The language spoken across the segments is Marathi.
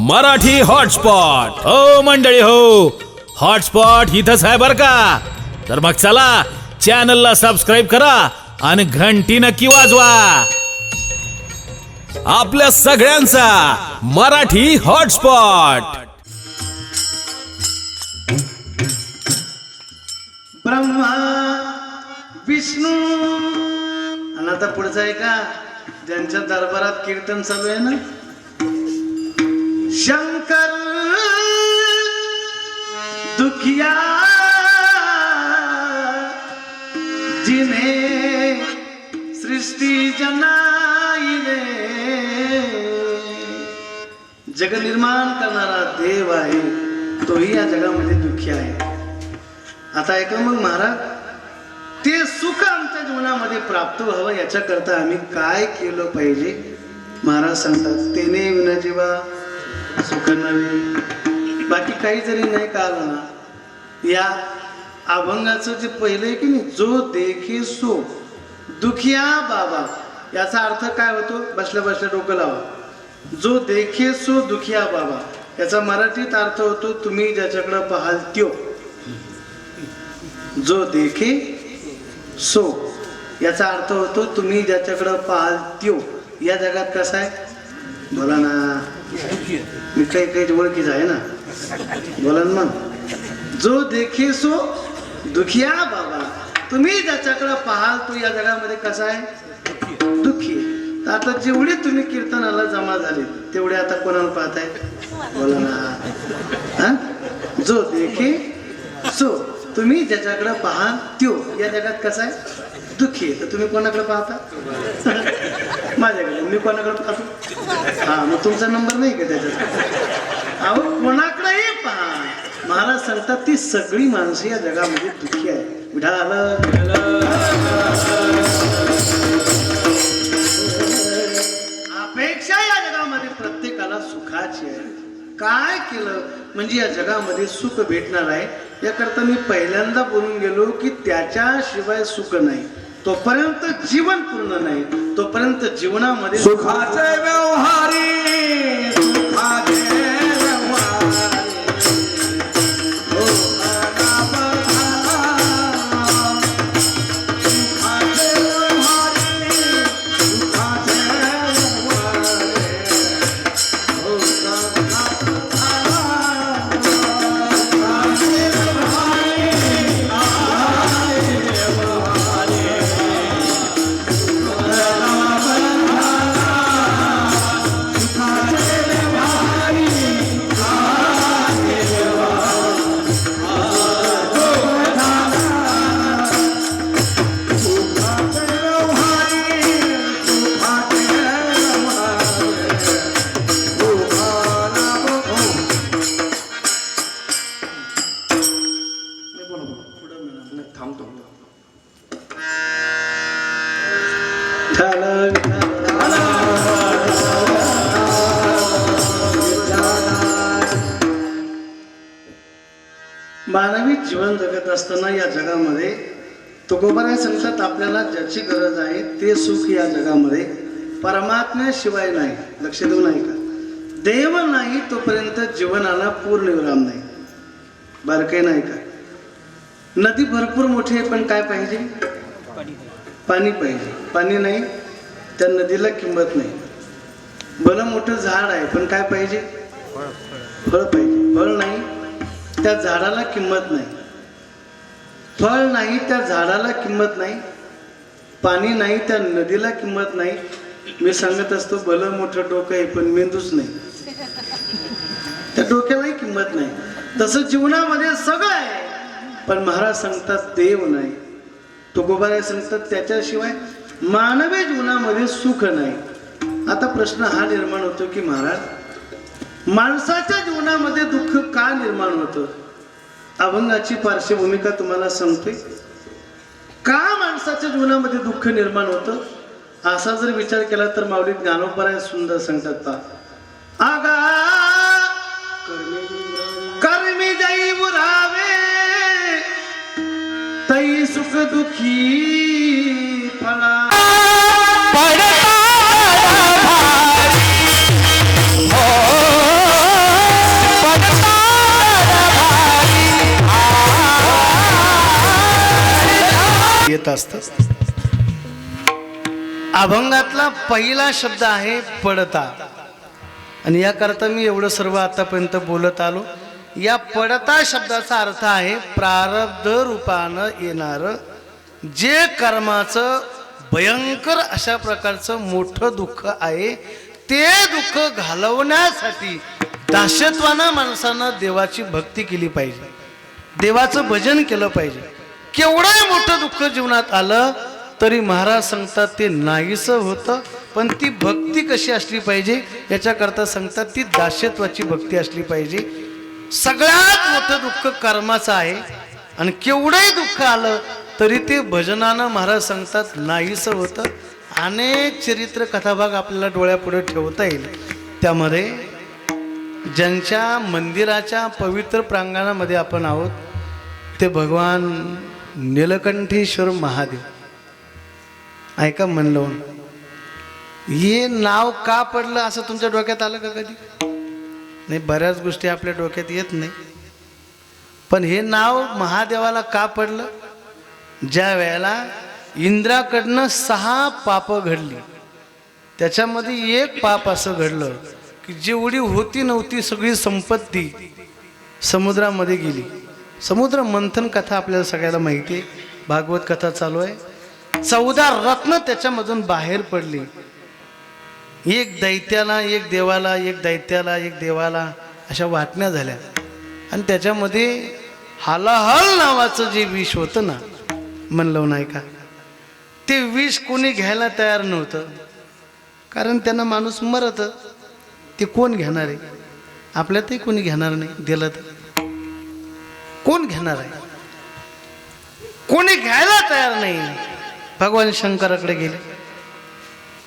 मराठी हॉटस्पॉट हो मंडळी हो, हॉटस्पॉट इथंच आहे बर का. तर मग चला चॅनलला सबस्क्राईब करा आणि घंटी नक्की वाजवा. आपल्या सगळ्यांचा मराठी हॉटस्पॉट. ब्रह्मा विष्णू आणि आता पुढचं आहे का ज्यांच्या दरबारात कीर्तन चालू आहे ना, शंकर दुखिया जिने सृष्टी जनाईले, जग निर्माण करणारा देव आहे, तोही या जगामध्ये दुःखी आहे. आता ऐका मग महाराज, ते सुख आमच्या जीवनामध्ये प्राप्त व्हावं याच्याकरता आम्ही काय केलं पाहिजे. महाराज सांगतात, तेने विना जीवा सुख नव्हे. बाकी काही जरी नाही का आलं ना, या अभंगाचं जे पहिलं आहे की नाही, जो देखे सो दुखिया बाबा, याचा अर्थ काय होतो, बसल्या बसल्या डोकं लावा. जो देखे सो दुखिया बाबा याचा मराठीत अर्थ होतो, तुम्ही ज्याच्याकडे पाहाल त्यो. जो देखे सो याचा अर्थ होतो, तुम्ही ज्याच्याकडे पाहाल त्यो. या जगात कसं आहे बोला ना, मी काही ओळखीच आहे ना, बोला ना मग. जो देखे सो दुखिया बाबा, तुम्ही ज्याच्याकडे पाहाल तो या जगामध्ये कसा आहे, दुःखी. तर आता जेवढे तुम्ही कीर्तनाला जमा झाले तेवढे आता कोणाला पाहताय बोला ना. जो देखे सो, तुम्ही ज्याच्याकडे पाहाल त्यो या जगात कसा आहे, दुःखी. तर तुम्ही कोणाकडे पाहता, माझ्याकडे. मी कोणाकडे पाहतो, हा मग तुमचा नंबर नाही का त्याच्यात. अहो कोणाकडेही पहा, महाराज सांगतात ती सगळी माणसं या जगामध्ये दुःखी आहे. अपेक्षा या जगामध्ये प्रत्येकाला सुखाची आहे. काय केलं म्हणजे या जगामध्ये सुख भेटणार आहे, याकरता मी पहिल्यांदा बोलून गेलो की त्याच्याशिवाय सुख नाही. तोपर्यंत जीवन पूर्ण नाही, तोपर्यंत जीवनामध्ये सुखाचे व्यवहारी, सुखाचे मानवी जीवन जगत असताना या जगामध्ये तुकोबाराय सांगतात, आपल्याला ज्याची गरज आहे ते सुख या जगामध्ये परमात्म्याशिवाय नाही. लक्ष देऊ नाही का, देव नाही तोपर्यंत जीवनाला पूर्ण विराम नाही. बारकाई नाही का, नदी भरपूर मोठी आहे पण काय पाहिजे, पाणी पाहिजे. पाणी नाही त्या नदीला किंमत नाही. भलं मोठं झाड आहे पण काय पाहिजे, फळ पाहिजे. फळ नाही त्या झाडाला किंमत नाही. फळ नाही त्या झाडाला किंमत नाही. पाणी नाही त्या नदीला किंमत नाही. मी सांगत असतो, भलं मोठं डोकं आहे पण मेंदूच नाही, त्या डोक्यालाही किंमत नाही. तसं जीवनामध्ये सगळं आहे पण महाराज सांगतात देव नाही. तुकोबाराय सांगतात त्याच्याशिवाय मानवी जीवनामध्ये सुख नाही. आता प्रश्न हा निर्माण होतो की महाराज, माणसाच्या जीवनामध्ये दुःख का निर्माण होतं. अभंगाची पार्श्वभूमिका तुम्हाला सांगते. का माणसाच्या जीवनामध्ये दुःख निर्माण होतं असा जर विचार केला तर माऊली ज्ञानोबराय सुंदर सांगतात पहा, आगा कर्मी जाई बुरावे तई सुख दुखी फळा पडता भारी हो येत असतं. अभंगातला पहिला शब्द आहे पडता, आणि याकरता मी एवढं सर्व आतापर्यंत बोलत आलो. या पडता शब्दाचा अर्थ आहे प्रारब्ध रूपानं येणारं जे कर्माचं भयंकर अशा प्रकारचं मोठं दुःख आहे, ते दुःख घालवण्यासाठी दास्यत्वानं माणसानं देवाची भक्ती केली पाहिजे, देवाचं भजन केलं पाहिजे. केवढंही मोठं दुःख जीवनात आलं तरी महाराज सांगतात ते नाहीसं होतं. पण ती भक्ती कशी असली पाहिजे याच्याकरता सांगतात ती दास्यत्वाची भक्ती असली पाहिजे. सगळ्यात मोठं दुःख कर्माचं आहे, आणि केवढंही दुःख आलं तरी ते भजनानं महाराज सांगतात नाहीसं होतं. अनेक चरित्र कथाभाग आपल्याला डोळ्यापुढे ठेवता येईल. त्यामध्ये ज्यांच्या मंदिराच्या पवित्र प्रांगणामध्ये आपण आहोत ते भगवान नीलकंठेश्वर महादेव. ऐका मन लावून, हे नाव का पडलं असं तुमच्या डोक्यात आलं का कधी? नाही, बऱ्याच गोष्टी आपल्या डोक्यात येत नाही. पण हे नाव महादेवाला का पडलं? ज्या वेळेला इंद्राकडनं 6 पापं घडली, त्याच्यामध्ये एक पाप असं घडलं की जेवढी होती नव्हती सगळी संपत्ती समुद्रामध्ये गेली. समुद्र मंथन कथा आपल्याला सगळ्याला माहिती आहे, भागवत कथा चालू आहे. 14 रत्न त्याच्यामधून बाहेर पडली. एक दैत्याला, एक देवाला, एक दैत्याला, एक देवाला, अशा वाटण्या झाल्या. आणि त्याच्यामध्ये हालाहल नावाचं जे विष होतं ना, म्हणलं नाही का, ते विष कोणी घ्यायला तयार नव्हतं. कारण त्यांना माणूस मरत, ते कोण घेणार आहे? आपल्यातही कोणी घेणार नाही. दिलं तर कोण घेणार आहे? कोणी घ्यायला तयार नाही. भगवान शंकराकडे गेले,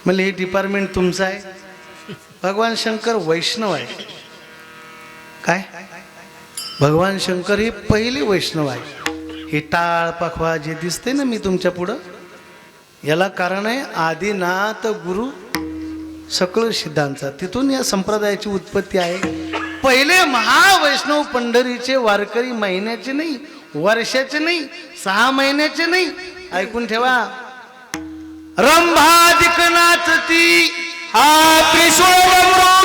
म्हणजे हे डिपार्टमेंट तुमचं आहे. भगवान शंकर वैष्णव आहे. काय? भगवान शंकर हे पहिले वैष्णव आहे. हे टाळ पखवा जे दिसते ना मी तुमच्या पुढं, याला कारण आहे आदिनाथ गुरु सकळ सिद्धांचा. तिथून या संप्रदायाची उत्पत्ती आहे. पहिले महावैष्णव पंढरीचे वारकरी महिन्याचे नाही, वर्षाचे नाही, 6 महिन्याचे नाही. ऐकून ठेवा. रंभादिक नाचती हा त्रिशूळ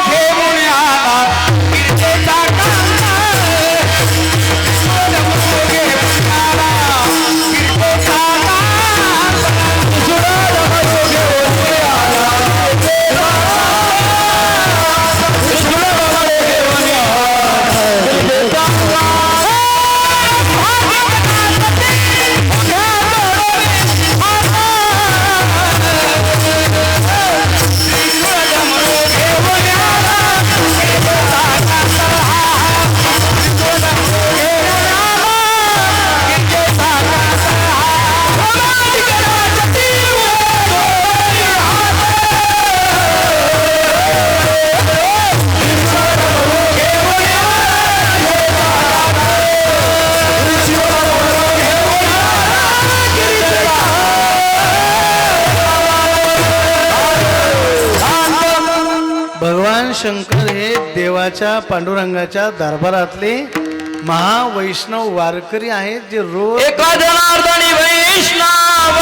घेऊन आला गिरजेचा कांदा. शंकर हे देवाच्या पांडुरंगाच्या दरबारातले महावैष्णव वारकरी आहेत, जे रोज एका जनार्दनी वैष्णव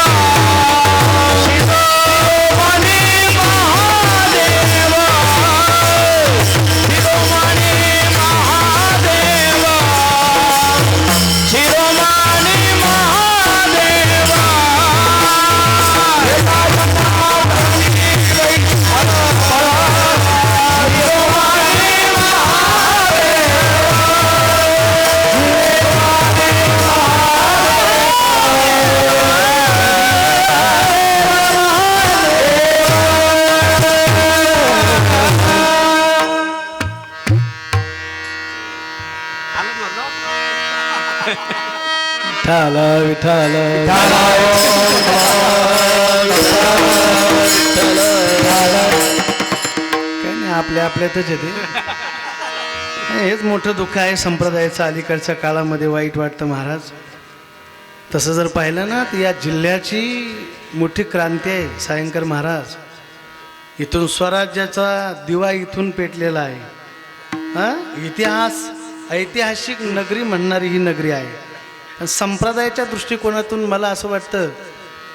शिरोमणी महादेव, शिरोमणी महादेव, शिरोमणी महादेव. विठाल विठाल काय नाही, आपल्या आपल्यातच येते. हेच मोठं दुःख आहे संप्रदायाचं. अलीकडच्या काळामध्ये वाईट वाटतं महाराज. तसं जर पाहिलं ना तर या जिल्ह्याची मोठी क्रांती आहे. सायंकर महाराज, इथून स्वराज्याचा दिवा इथून पेटलेला आहे. इतिहास, ऐतिहासिक नगरी म्हणणारी ही नगरी आहे. संप्रदायाच्या दृष्टिकोनातून मला असं वाटतं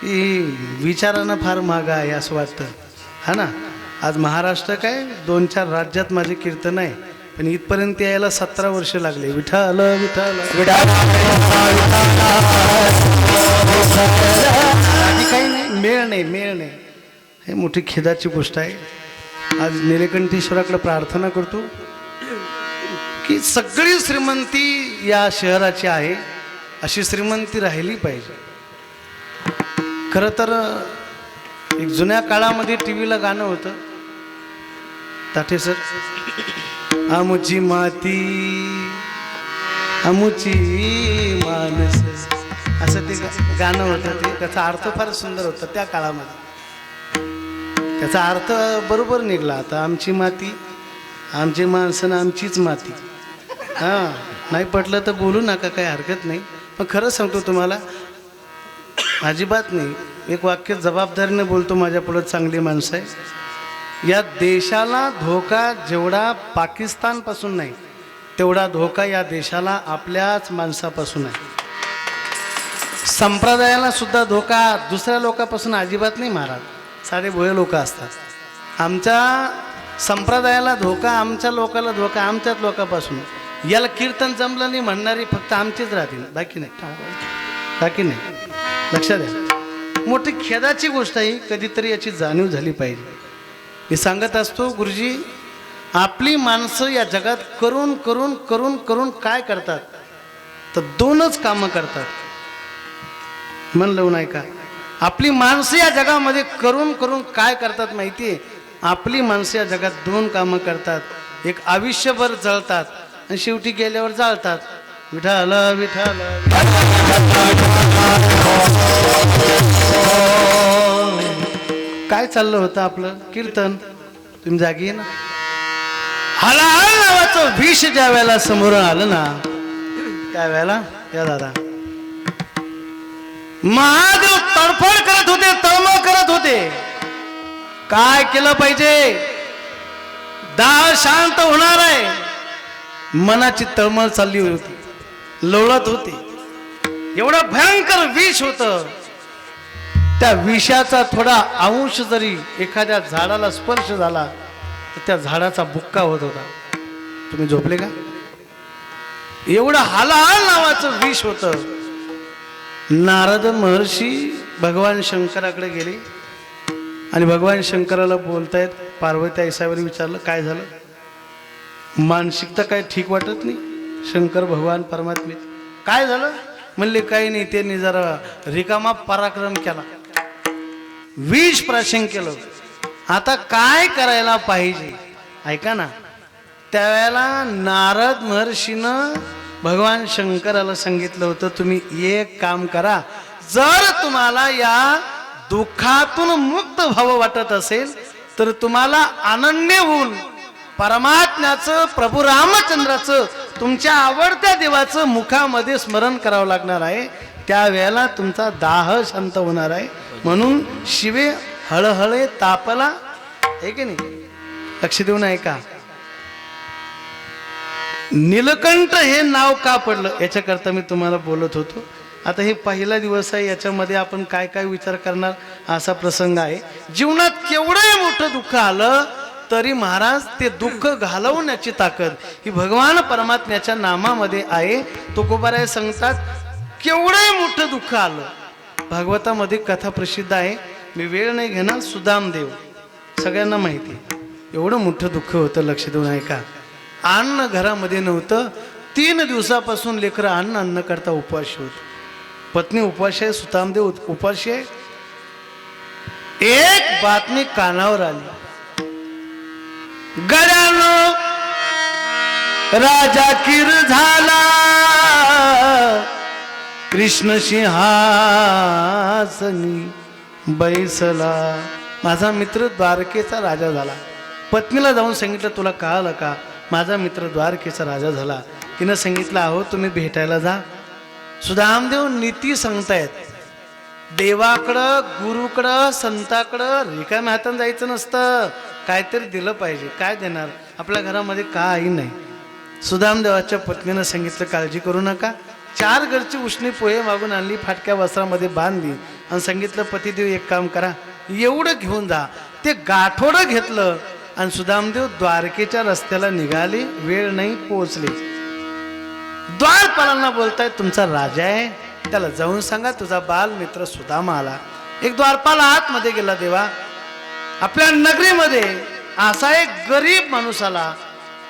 ही विचारानं फार मागं आहे असं वाटतं, हा ना. आज महाराष्ट्र काय 2-4 राज्यात माझे कीर्तन आहे, पण इथपर्यंत यायला 17 वर्ष लागले. विठ्ठल विठ्ठल बाकी काही नाही, मेळ नाही. हे मोठी खेदाची गोष्ट आहे. आज निलकंठेश्वराकडे प्रार्थना करतो की सगळी श्रीमंती या शहराची आहे, अशी श्रीमंती राहिली पाहिजे. खरं तर एक जुन्या काळामध्ये टी व्हीला गाणं होतं, ताठे सर, आमुची माती आमुची माणस, असं ते गाणं होतं. ते त्याचा अर्थ फार सुंदर होता त्या काळामध्ये. त्याचा अर्थ बरोबर निघाला. आता आमची माती, आमची माणसं, आमचीच माती. हां, नाही पटलं तर बोलू नका, काही हरकत नाही. पण खरं सांगतो तुम्हाला, अजिबात नाही. एक वाक्य जबाबदारीने बोलतो, माझ्या पुढं चांगली माणसं आहे. या देशाला धोका जेवढा पाकिस्तानपासून नाही, तेवढा धोका या देशाला आपल्याच माणसापासून आहे. संप्रदायाला सुद्धा धोका दुसऱ्या लोकांपासून अजिबात नाही महाराज. सारे भोळे लोक असतात. आमच्या संप्रदायाला धोका, आमच्या लोकाला धोका आमच्याच लोकांपासून. याला कीर्तन जमलं नाही म्हणणारी फक्त आमचीच राहतील, बाकी नाही. लक्षात द्या, मोठी खेदाची गोष्ट आहे. कधीतरी याची जाणीव झाली पाहिजे. मी सांगत असतो, गुरुजी आपली माणसं या जगात करून करून करून करून काय करतात, तर 2च कामं करतात. म्हणलं नाही का, आपली माणसं या जगामध्ये करून करून काय करतात माहिती आहे? आपली माणसं या जगात 2 कामं करतात. एक आयुष्यभर जळतात आणि शेवटी गेल्यावर जाळतात. विठ्ठल विठ्ठल काय चाललं होतं आपलं कीर्तन, तुम्ही जागी आहे ना. हलाहल नावाचं विष ज्या वेळेला समोर आलं ना, त्यावेळेला या दादा महादेव तडफड करत होते, तळमळ करत होते. काय केलं पाहिजे, दाह शांत होणार आहे. मनाची तळमळ चालली होती, लोळत होती. एवढं भयंकर विष होतं. त्या विषाचा थोडा अंश जरी एखाद्या झाडाला स्पर्श झाला तर त्या झाडाचा बुक्का होत होता. तुम्ही झोपले का? एवढं हलाहल नावाचं विष होतं. नारद महर्षी भगवान शंकराकडे गेले आणि भगवान शंकराला बोलतायत. पार्वती आईसाहेबांनी विचारलं, काय झालं? मानसिकता काय ठीक वाटत नाही? शंकर भगवान परमात्मे काय झालं? म्हणले काही नाही, त्यांनी जरा रिकामा पराक्रम केला, विष प्राशन केलं. आता काय करायला पाहिजे? ऐका ना, त्यावेळेला नारद महर्षीनं भगवान शंकराला सांगितलं होतं, तुम्ही एक काम करा, जर तुम्हाला या दुःखातून मुक्त व्हावं वाटत असेल तर तुम्हाला अनन्य होऊन परमात्म्याचं, प्रभू रामचंद्राचं, तुमच्या आवडत्या देवाचं मुखामध्ये स्मरण करावं लागणार आहे. त्यावेळेला तुमचा दाह शांत होणार आहे. म्हणून शिवे हळहळे तापला, आहे की नाही? लक्ष देऊन ऐका. नीलकंठ हे नाव का पडलं याच्याकरता मी तुम्हाला बोलत होतो. आता हे पहिला दिवस आहे, याच्यामध्ये आपण काय काय विचार करणार असा प्रसंग आहे. जीवनात केवढंही मोठं दुःख आलं तरी महाराज ते दुःख घालवण्याची ताकद ही भगवान परमात्म्याच्या नामामध्ये आहे. तुकोबाराय सांगतात, केवढंही मोठं दुःख आलं. भागवतामध्ये कथा प्रसिद्ध आहे, मी वेळ नाही घेणार. सुदामदेव सगळ्यांना माहिती आहे. एवढं मोठं दुःख होतं, लक्ष देऊन ऐका. अन्न घरामध्ये नव्हतं. 3 दिवसापासून लेकरं अन्न करता उपवास होत. पत्नी उपवास आहे, सुदामदेव उपवासी आहे. एक बातमी कानावर आली, गड्यानो राजा किर झाला, कृष्ण सिंहासनी बैसला. माझा मित्र द्वारकेचा राजा झाला. पत्नीला जाऊन सांगितलं, तुला कळालं का माझा मित्र द्वारकेचा राजा झाला? तिनं सांगितलं, अहो तुम्ही भेटायला जा. सुदामदेव नीती सांगतायत. देवाकडं, गुरुकडं, संताकडं रिकाम्या हातानं जायचं नसतं, काहीतरी दिलं पाहिजे. काय देणार? आपल्या घरामध्ये काही नाही. सुदामदेवाच्या पत्नीनं सांगितलं, काळजी करू नका, 4 घरची उष्णी पोहे मागून आणली, फाटक्या वस्त्रामध्ये बांधली आणि सांगितलं पतिदेव एक काम करा, एवढं घेऊन जा. ते गाठोडं घेतलं आणि सुदामदेव द्वारकेच्या रस्त्याला निघाले. वेळ नाही, पोहोचले. द्वारपालांना बोलतायत तुमचा राजा आहे, त्याला जाऊन सांगा तुझा बाल मित्र सुदामा आला. एक द्वारपाल आतमध्ये गेला. देवा, आपल्या नगरीमध्ये असा एक गरीब माणूस आला,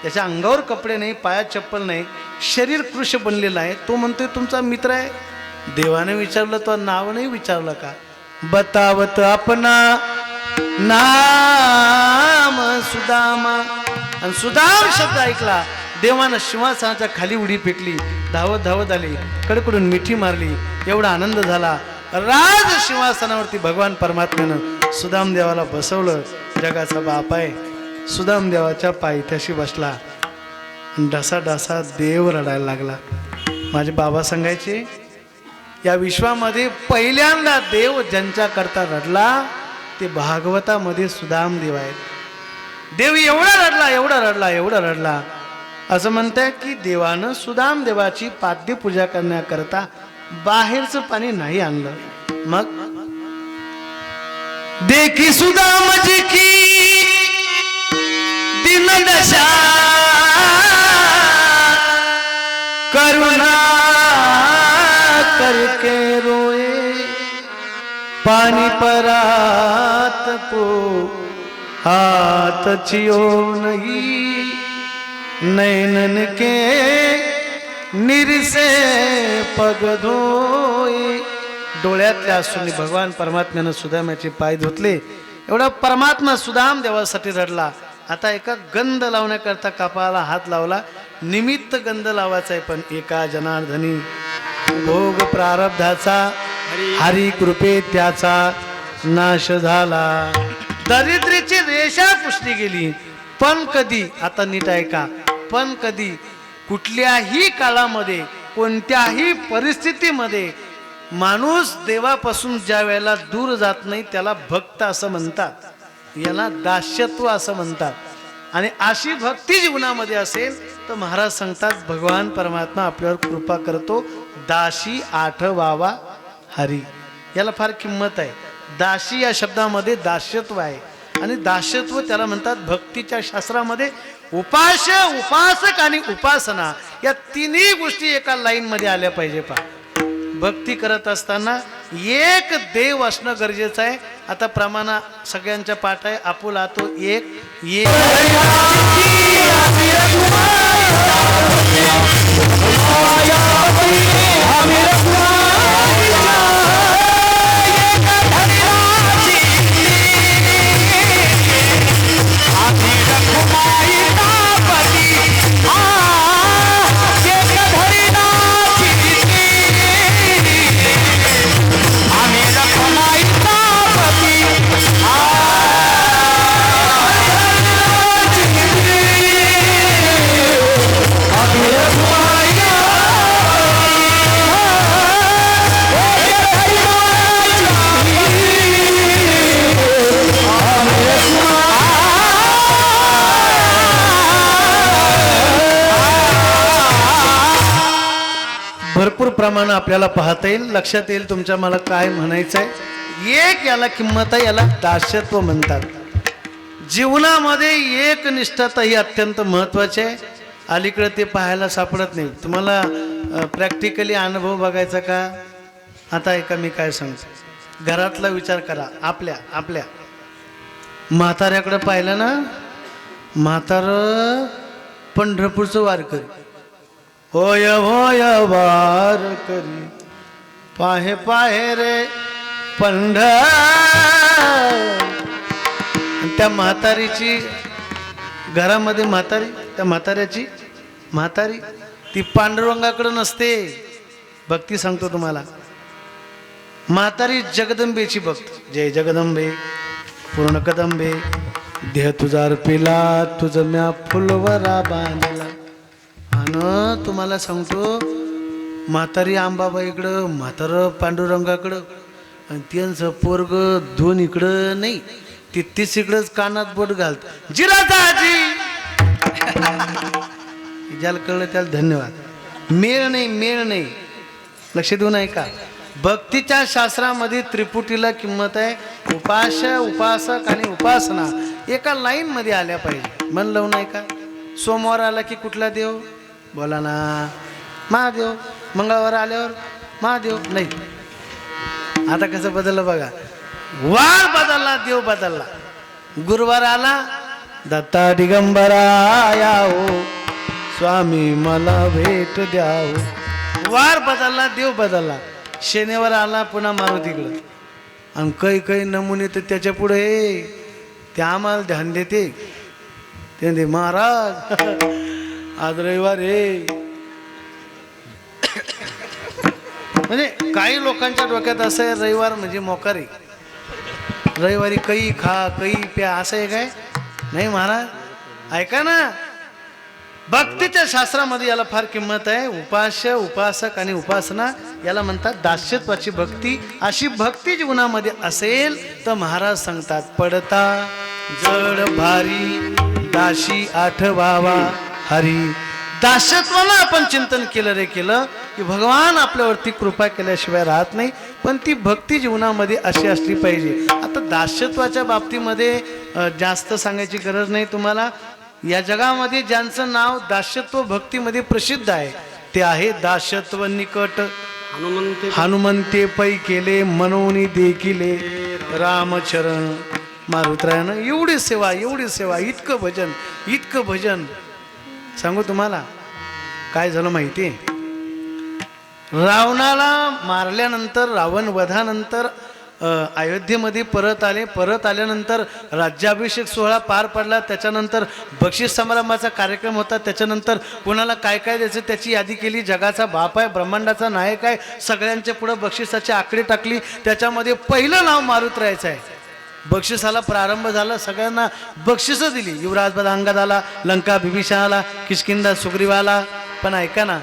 त्याच्या अंगावर कपडे नाही, पायात चप्पल नाही, शरीर कृश बनलेलं आहे. तो म्हणतोय तुमचा मित्र आहे. देवाने विचारलं, तो नाव नाही विचारलं का? बतावत आपणा नाम सुदामा. आणि सुदाम शब्द ऐकला, देवानं सिंहासनाच्या खाली उडी फेकली, धावत धावत आली, कडकडून मिठी मारली. एवढा आनंद झाला. राज सिंहासनावरती भगवान परमात्म्यानं सुदाम देवाला बसवलं. जगाचा बाप आहे, सुदाम देवाच्या पायथ्याशी बसला. ढसा ढसा देव रडायला लागला. माझे बाबा सांगायचे, या विश्वामध्ये पहिल्यांदा देव ज्यांच्या करता रडला ते भागवतामध्ये सुदाम देव आहेत. देव एवढा रडला, एवढा रडला, एवढा रडला, असं म्हणताय की देवानं सुदाम देवाची पाद्यपूजा करण्याकरता बाहेरचं पाणी नाही आणलं. मग देखी सुदाम जी की दिन दशा करुणा करके रोए, पानी परात को हाथ छियो नहीं, नैनन के निरसे पग धोए. डोळ्यातल्या असून भगवान परमात्म्यानं सुदामाचे पाय धुतले. एवढा परमात्मा सुदाम देवासाठी रडला. आता एका गंध लावण्याकरता कपाळाला हात लावला. निमित्त गंध लावायचा आहे, पण एका जनार्दनी भोग प्रारब्धाचा हरी कृपे त्याचा नाश झाला. दरिद्रीची रेषा पुसली गेली. पण कधी, आता नीट ऐका, पण कधी कुठल्याही काळामध्ये कोणत्याही परिस्थितीमध्ये माणूस देवापासून ज्या वेळेला दूर जात नाही त्याला भक्त असं म्हणतात, याला दास्यत्व असं म्हणतात. आणि अशी भक्ती जीवनामध्ये असेल तर महाराज सांगतात भगवान परमात्मा आपल्यावर कृपा करतो. दासी आठवावा हरी, याला फार किंमत आहे. दासी या शब्दामध्ये दास्यत्व आहे आणि दास्यत्व त्याला म्हणतात. भक्तीच्या शास्त्रामध्ये उपास्य, उपासक आणि उपासना या तिन्ही गोष्टी एका लाईन मध्ये आल्या पाहिजे. भक्ती करत असताना एक देव असणं गरजेचं आहे. आता प्रमाणा सगळ्यांच्या पाठ आहे, आपुला तो एक भरपूर प्रमाण आपल्याला पाहता येईल, लक्षात येईल तुमच्या मला काय म्हणायचं आहे. एक याला किंमत आहे, याला दास्यत्व म्हणतात. जीवनामध्ये एक निष्ठता ही अत्यंत महत्वाची आहे. अलीकडे ते पाहायला सापडत नाही. तुम्हाला प्रॅक्टिकली अनुभव बघायचा का? आता ऐका मी काय सांगतो. घरातला विचार करा. आपल्या म्हाताऱ्याकडे पाहिलं ना, म्हातारं पंढरपूरचं वारकरी, होय होय वारकरी पाहे पाहे रे पंढर. त्या म्हातारीची घरामध्ये म्हातारी, त्या म्हाताऱ्याची म्हातारी ती पांडुरंगाकडे नसते. भक्ती सांगतो तुम्हाला, म्हातारी जगदंबेची भक्त. जय जगदंबे पूर्ण कदंबे, देह तुझा अर्पिला तुझं म्या फुलवरा बांधला. आणि तुम्हाला सांगतो, म्हातारी आंबाबाईकडं, म्हातारं पांडुरंगाकडं, आणि त्यांचं पोरग दोन इकडं नाही, ते 30 इकडंच कानात बोट घालत. जिराताजी ज्याला कळलं त्याला धन्यवाद. मेळ नाही, मेळ नाही. लक्ष देऊन ऐका. भक्तीच्या शास्त्रामध्ये त्रिपुटीला किंमत आहे. उपास्य, उपासक आणि उपासना एका लाईन मध्ये आल्या पाहिजे. मन लावून ऐका. सोमवार आला की कुठला देव? बोला ना, महादेव. मंगळवार आल्यावर महादेव नाही. आता कसं बदललं बघा. वार बदलला, देव बदलला. गुरुवार आला, दत्ता दिगंबरा हो स्वामी मला भेट द्यावो. वार बदलला, देव बदलला. शनिवार आला, पुन्हा मारुतीकडं. आणि काही नमुने तर त्याच्या पुढे ते आम्हाला ध्यान देते. ते म्हणते महाराज आज रविवार आहे. म्हणजे काही लोकांच्या डोक्यात असं आहे रविवार म्हणजे मोकारी. रविवारी काही खा काही प्या असं आहे काय? नाही महाराज, ऐका ना. भक्तीच्या शास्त्रामध्ये याला फार किंमत आहे. उपास्य, उपासक आणि उपासना याला म्हणतात दास्यत्वाची भक्ती. अशी भक्ती जीवनामध्ये असेल तर महाराज सांगतात, पडता जड भारी दाशी आठवावा हरी. दास्यत्वाला आपण चिंतन केलं रे केलं की भगवान आपल्यावरती कृपा केल्याशिवाय राहत नाही. पण ती भक्ती जीवनामध्ये अशी असली पाहिजे. आता दास्यत्वाच्या बाबतीमध्ये जास्त सांगायची गरज नाही तुम्हाला. या जगामध्ये ज्यांचं नाव दास्यत्व भक्तीमध्ये प्रसिद्ध आहे ते आहे दास्यत्व निकट हनुमंते पै केले मनोनी देखिले रामचरण. मारुत्रायानं एवढी सेवा, एवढी सेवा, इतकं भजन, इतकं भजन. सांगू तुम्हाला काय झालं माहिती आहे? रावणाला मारल्यानंतर, रावण वधानंतर अयोध्येमध्ये परत आले. परत आल्यानंतर राज्याभिषेक सोहळा पार पडला. त्याच्यानंतर बक्षीस समारंभाचा कार्यक्रम होता. त्याच्यानंतर कोणाला काय काय द्यायचं त्याची यादी केली. जगाचा बाप आहे, ब्रह्मांडाचा नायक आहे, सगळ्यांच्या पुढं बक्षिसाची आकडे टाकली. त्याच्यामध्ये पहिलं नाव मारुतरायाचं आहे. बक्षिसाला प्रारंभ झाला, सगळ्यांना बक्षिसं दिली. युवराज अंगद आला, लंका बिभीषण आला, किष्किंधा सुग्रीवाला. पण ऐका ना,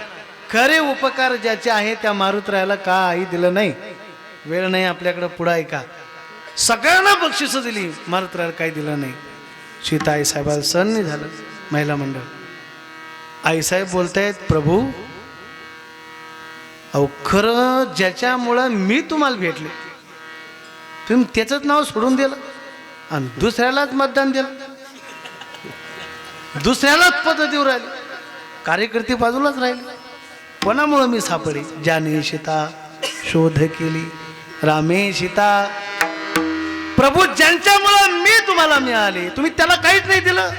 खरे उपकार ज्याचे आहे त्या मारुतरायाला काही दिलं नाही. वेळ नाही आपल्याकडं, पुढं ऐका. सगळ्यांना बक्षिसं दिली, मारुतरायाला काही दिलं नाही. सीता आईसाहेबाला सहन नाही झालं. महिला मंडळ आईसाहेब बोलतायत, प्रभू अहो खरं ज्याच्यामुळं मी तुम्हाला भेटले तुम्ही त्याचंच नाव सोडून दिलं आणि दुसऱ्यालाच मतदान दिलं, दुसऱ्यालाच पद देऊ राहिले, कार्यकर्ते बाजूलाच राहिले. कोणामुळं मी सापडे? ज्याने सीता शोध केली रामे सीता. प्रभू ज्यांच्यामुळं मी तुम्हाला मिळाले तुम्ही त्याला काहीच नाही दिलं.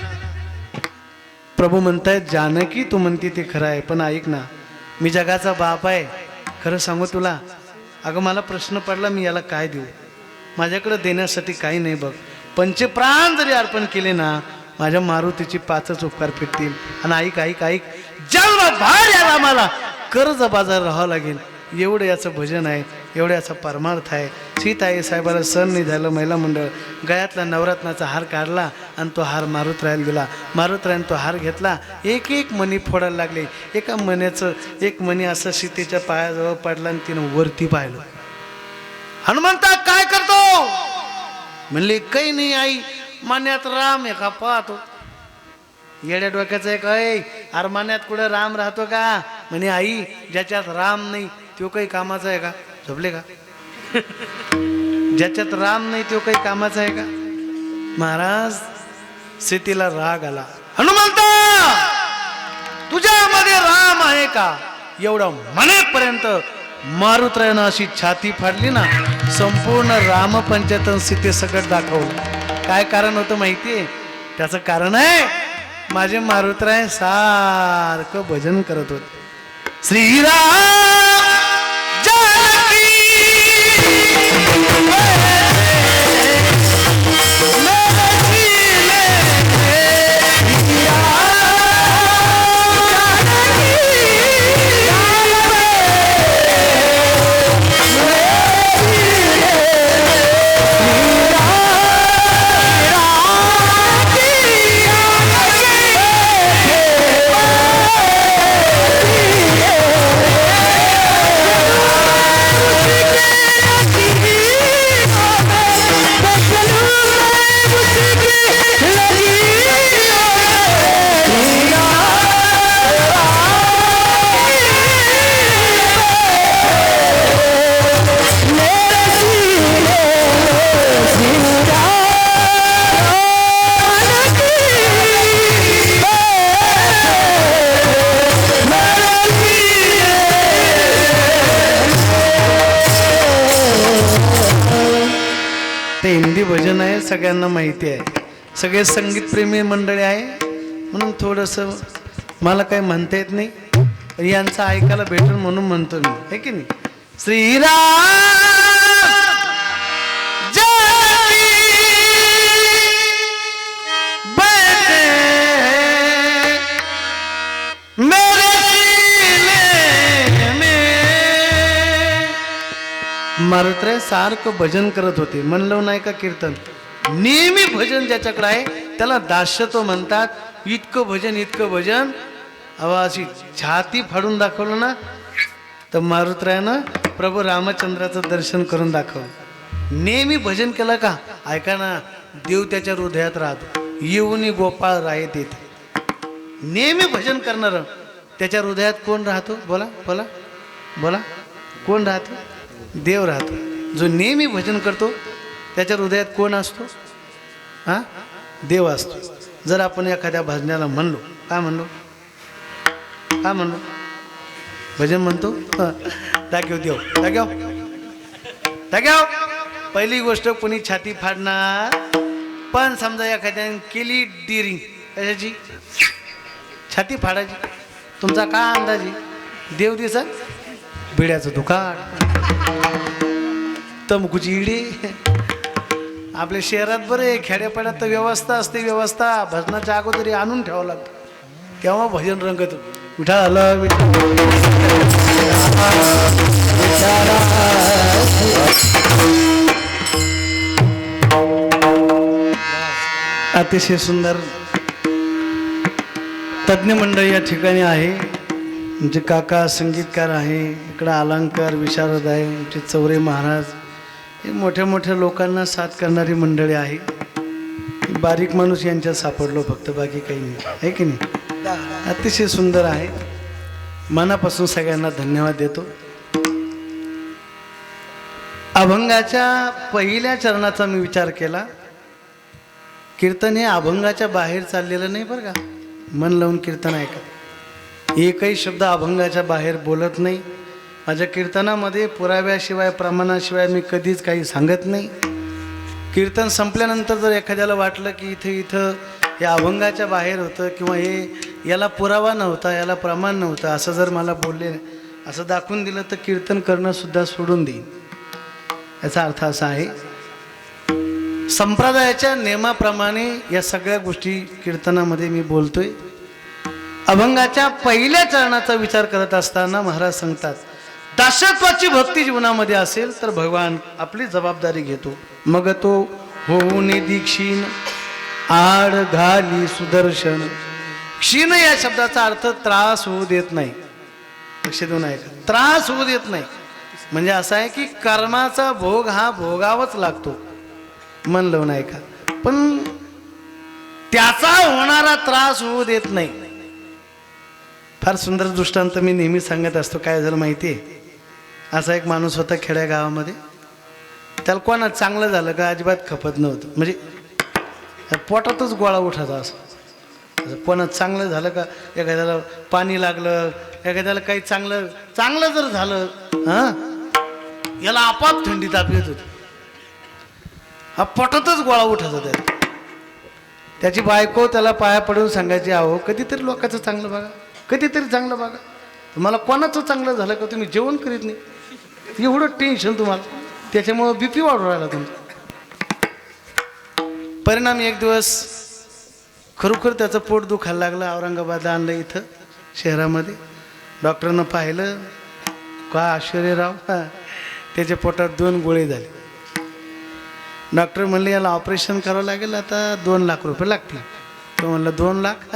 प्रभू म्हणतायत, जानकी तू म्हणते ते खरं आहे, पण ऐक ना, मी जगाचा बाप आहे. खरं सांगू तुला, अगं मला प्रश्न पडला मी याला काय देऊ? माझ्याकडे देण्यासाठी काही नाही बघ. पंचप्राण जरी अर्पण केले ना, माझ्या मारुतीची 5च उपकार फिरतील. आणि ऐक ऐक ऐक, जन्मभर याला मला कर्ज बाजार राहावं लागेल. एवढं याचं भजन आहे, एवढं याचा परमार्थ आहे. सीताई साहेबाला सण नाही झालं. महिला मंडळ गळ्यातला नवरत्नाचा हार काढला आणि तो हार मारुतरायाला दिला. मारुतरायाने तो हार घेतला. एक एक मणी फोडायला लागले. एका मण्याचं एक मणी असं सीतेच्या पायाजवळ पडला आणि तिनं वरती पाहिलं. हनुमंता काय करतो? म्हणले काही नाही आई, मान्यात राम आहे का पाहतो. येड्या डोक्याचं एक आहे, अरे मान्यात कुठं राम राहतो का? म्हणे आई ज्याच्यात राम नाही तो काही कामाचा आहे का? झोपले का? ज्याच्यात राम नाही तो काही कामाचा आहे का? महाराज सीतेला राग आला. हनुमंता तुझ्यामध्ये राम आहे का? एवढं म्हणेपर्यंत मारुतरायानं अशी छाती फाडली ना, संपूर्ण रामपंचायतन सीतेसकट दाखवलं. काय कारण होतं माहितीये? त्याचं कारण आहे, माझे मारुतराय सारखं भजन करत होते. श्रीराम दिंडी भजन आहे, सगळ्यांना माहिती आहे. सगळे संगीतप्रेमी मंडळी आहे, म्हणून थोडंसं मला काही म्हणता येत नाही, यांचं ऐकायला भेटून म्हणून म्हणतो मी, आहे की नाही. श्रीराम मारुतराय सारखं भजन करत होते. म्हणलं नाही का कीर्तन, नेहमी भजन ज्याच्याकडे आहे त्याला दास्यत्व म्हणतात. इतकं भजन अवा अशी छाती फाडून दाखवलं ना, तर मारुतरायानं प्रभू रामचंद्राचं दर्शन करून दाखवलं. नेहमी भजन केलं का, ऐका ना, देव त्याच्या हृदयात राहतो. येऊनी गोपाळ राये येते. नेहमी भजन करणार त्याच्या हृदयात कोण राहतो? बोला बोला बोला, कोण राहतो? देव राहतो. जो नेहमी भजन करतो त्याच्या हृदयात कोण असतो? हां, देव असतो. जर आपण एखाद्या भजनाला म्हणलो, काय म्हणलो भजन म्हणतो, दाखव देव, दाखव. पहिली गोष्ट कोणी छाती फाडणार, पण समजा एखाद्याने केली डिरिंग, कशाची? छाती फाडायची. तुमचा काय अंदाजी? देव दिसत, बिड्याचं दुकान, तंबाखूची इडी. आपल्या शहरात बरं आहे, खेड्यापाड्यात तर व्यवस्था असते. व्यवस्था भजनाच्या अगोदरी आणून ठेवावं लागतं, तेव्हा भजन रंगत. विठ्ठल अतिशय सुंदर तज्ज्ञ मंडळी या ठिकाणी आहे. आमचे काका संगीतकार आहे, इकडं अलंकार विशारद आहे, आमचे चौरे महाराज. हे मोठ्या मोठ्या लोकांना साथ करणारी मंडळी आहे. बारीक माणूस यांच्यात सापडलो फक्त, बाकी काही नाही, आहे की नाही. अतिशय सुंदर आहे. मनापासून सगळ्यांना धन्यवाद देतो. अभंगाच्या पहिल्या चरणाचा मी विचार केला. कीर्तन हे अभंगाच्या बाहेर चाललेलं नाही बरं का. मन लावून कीर्तन ऐका. एकही शब्द अभंगाच्या बाहेर बोलत नाही. माझ्या कीर्तनामध्ये पुराव्याशिवाय प्रमाणाशिवाय मी कधीच काही सांगत नाही. कीर्तन संपल्यानंतर जर एखाद्याला वाटलं की इथं हे अभंगाच्या बाहेर होतं किंवा हे याला पुरावा नव्हता, याला प्रमाण नव्हतं, असं जर मला बोलले, असं दाखवून दिलं, तर कीर्तन करणंसुद्धा सोडून देईन. याचा अर्थ असा आहे, संप्रदायाच्या नियमाप्रमाणे या सगळ्या गोष्टी कीर्तनामध्ये मी बोलतोय. अभंगाच्या पहिल्या चरणाचा विचार करत असताना महाराज सांगतात, दासत्वाची भक्ती जीवनामध्ये असेल तर भगवान आपली जबाबदारी घेतो. मग तो होऊन दीक्षिण आड घाली सुदर्शन. क्षीण या शब्दाचा अर्थ त्रास होऊ देत नाही. लक्ष देऊन ऐका, त्रास होऊ देत नाही म्हणजे असं आहे की कर्माचा भोग हा भोगावाच लागतो. मन लावून ऐका, पण त्याचा होणारा त्रास होऊ देत नाही. फार सुंदर दृष्टांत मी नेहमी सांगत असतो. काय झालं माहिती आहे, असा एक माणूस होता खेड्या गावामध्ये. त्याला कोणा चांगलं झालं का अजिबात खपत नव्हतं, म्हणजे पोटातच गोळा उठायचा. असं कोणाच चांगलं झालं का, एखाद्याला पाणी लागलं, एखाद्याला काही चांगलं जर झालं, हां, याला आपाप थंडी ताप येत होती. हा पोटातच गोळा उठायचा. त्याची बायको त्याला पाया पडून सांगायची, अहो कधीतरी लोकांचं चांगलं बघा, कधीतरी चांगलं बघा. तुम्हाला कोणाचं चांगलं झालं का तुम्ही जेवण करीत नाही, एवढं टेन्शन तुम्हाला, त्याच्यामुळं BP वाढून राहिला तुमचा. परिणाम एक दिवस खरोखर त्याचं पोट दुखायला लागलं. औरंगाबादला आणलं इथं शहरामध्ये. डॉक्टरनं पाहिलं, का आश्चर्यराव, त्याच्या पोटात 2 गोळे झाले. डॉक्टर म्हणले याला ऑपरेशन करावं लागेल, आता 2 लाख रुपये लागतील. तो म्हणलं 2 लाख,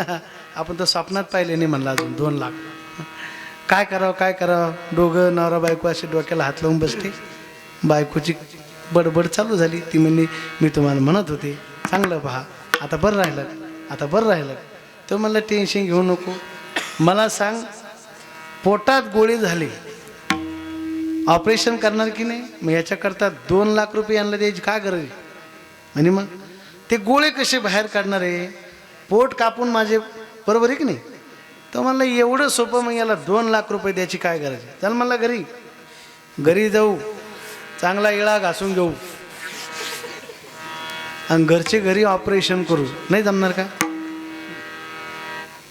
आपण तर स्वप्नात पाहिले नाही म्हणलं अजून 2 लाख. काय करावं. दोघं नवरा बायको असे डोक्याला हात लावून बसते. बायकोची बडबड चालू झाली. ती म्हणली, मी तुम्हाला म्हणत होते चांगलं पहा, आता बरं राहिलं. तो म्हणलं टेन्शन घेऊ नको, मला सांग, पोटात गोळी झाली, ऑपरेशन करणार की नाही? मग याच्याकरता 2 लाख रुपये यांना द्यायची काय गरज आहे? आणि मग ते गोळे कसे बाहेर काढणार आहे? पोट कापून माझे, बरोबर आहे की नाही? तर म्हणलं एवढं सोपं, मग याला 2 लाख रुपये द्यायची काय गरज आहे? चल म्हणलं घरी जाऊ, चांगला इळा घासून घेऊ. आणि घरचे घरी ऑपरेशन करू, नाही जमणार का?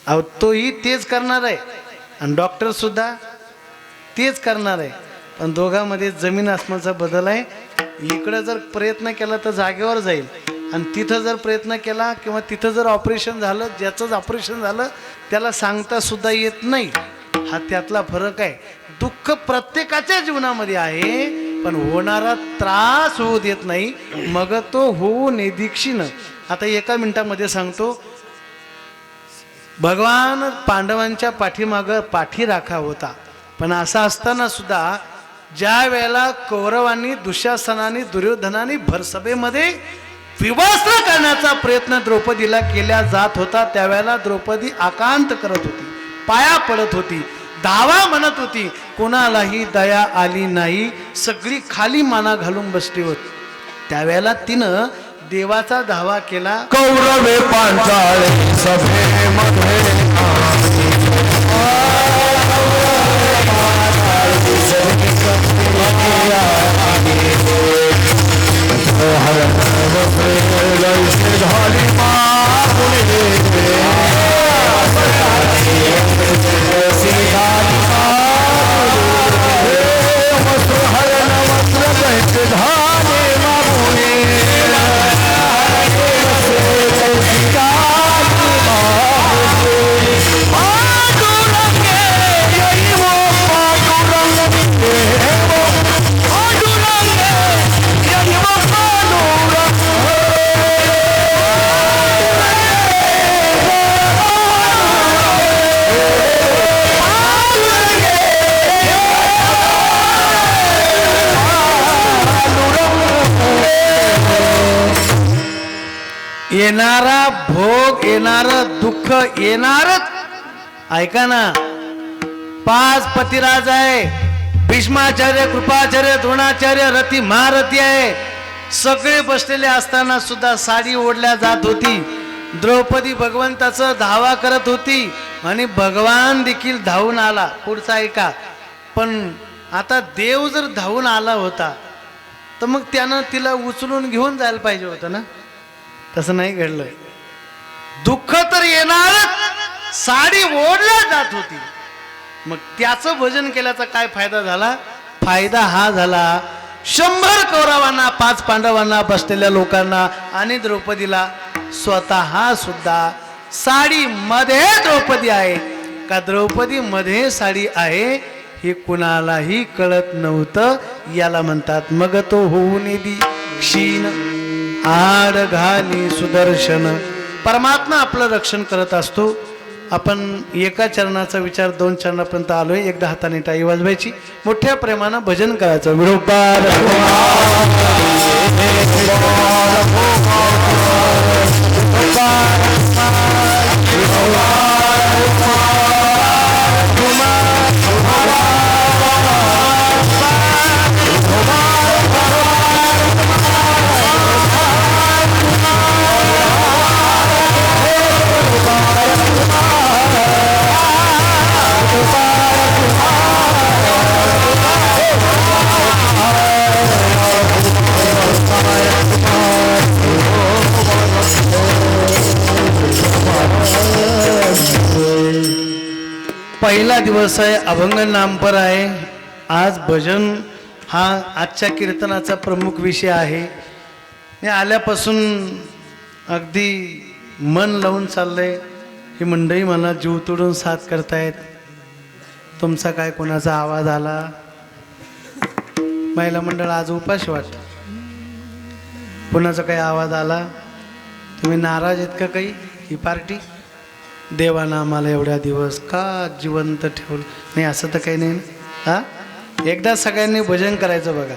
अहो तोही तेच करणार आहे आणि डॉक्टर सुद्धा तेच करणार आहे, पण दोघांमध्ये जमीन आसमानाचा बदल आहे. इकडं जर प्रयत्न केला तर जागेवर जाईल आणि तिथं जर प्रयत्न केला किंवा तिथं जर ऑपरेशन झालं, ज्याचंच ऑपरेशन झालं त्याला सांगता सुद्धा येत नाही. हा त्यातला फरक आहे. दुःख प्रत्येकाच्या जीवनामध्ये आहे, पण होणारा त्रास होऊ देत नाही, मग तो होऊ निदीक्षिण. आता एका मिनिटामध्ये सांगतो. भगवान पांडवांच्या पाठीमागं पाठीराखा होता, पण असं असताना सुद्धा ज्या वेळेला कौरवांनी, दुःशासनाने, दुर्योधनाने भरसभेमध्ये विवस्त्र करण्याचा प्रयत्न द्रौपदीला केला जात होता, त्यावेळेला द्रौपदी आकांत करत होती, पाया पडत होती, धावा म्हणत होती. कोणालाही दया आली नाही, सगळी खाली माना घालून बसली होती. त्यावेळेला तिनं देवाचा धावा केला. कौरवे पांचाळे सभेमध्ये झाली येणारा भोग, येणारं दुःख येणारच. ऐका ना, 5 पतिराज आहे. भीष्माचार्य, कृपाचार्य, द्रोणाचार्य, रती महारथी आहे. सगळे बसलेले असताना सुद्धा साडी ओढल्या जात होती. द्रौपदी भगवंताचं धावा करत होती आणि भगवान देखील धावून आला. पुढचा ऐका. पण आता देव जर धावून आला होता तर मग त्यानं तिला उचलून घेऊन जायला पाहिजे होतं ना. तसं नाही घडलं. दुःख तर येणारच, साडी ओढल्या जात होती. मग त्याचं भजन केल्याचा काय फायदा झाला? फायदा हा झाला, 100 कौरवांना, 5 पांडवांना, बसलेल्या लोकांना आणि द्रौपदीला स्वतः सुद्धा साडी मध्ये द्रौपदी आहे का, द्रौपदी मध्ये साडी आहे हे कुणालाही कळत नव्हतं. याला म्हणतात मग तो होऊन क्षीण आड घाली सुदर्शन. परमात्मा आपलं रक्षण करत असतो. आपण एका चरणाचा विचार 2 चरणापर्यंत आलोय. एकदा हाताने टाळी वाजवायची, मोठ्या प्रेमानं भजन करायचं. विरोपार पहिला दिवस आहे, अभंग नामपर आहे. आज भजन हा आजच्या कीर्तनाचा प्रमुख विषय आहे. मी आल्यापासून अगदी मन लावून चाललंय. ही मंडळी मला जीव तोडून साथ करतायत. तुमचा काय कोणाचा आवाज आला? महिला मंडळ आज उपाशी वाटत. कोणाचा काही आवाज आला? तुम्ही नाराज आहेत का काही? ही पार्टी देवानं आम्हाला एवढ्या दिवस का जिवंत ठेवलं नाही, असं तर काही नाही ना. हा, एकदा सगळ्यांनी भजन करायचं बघा.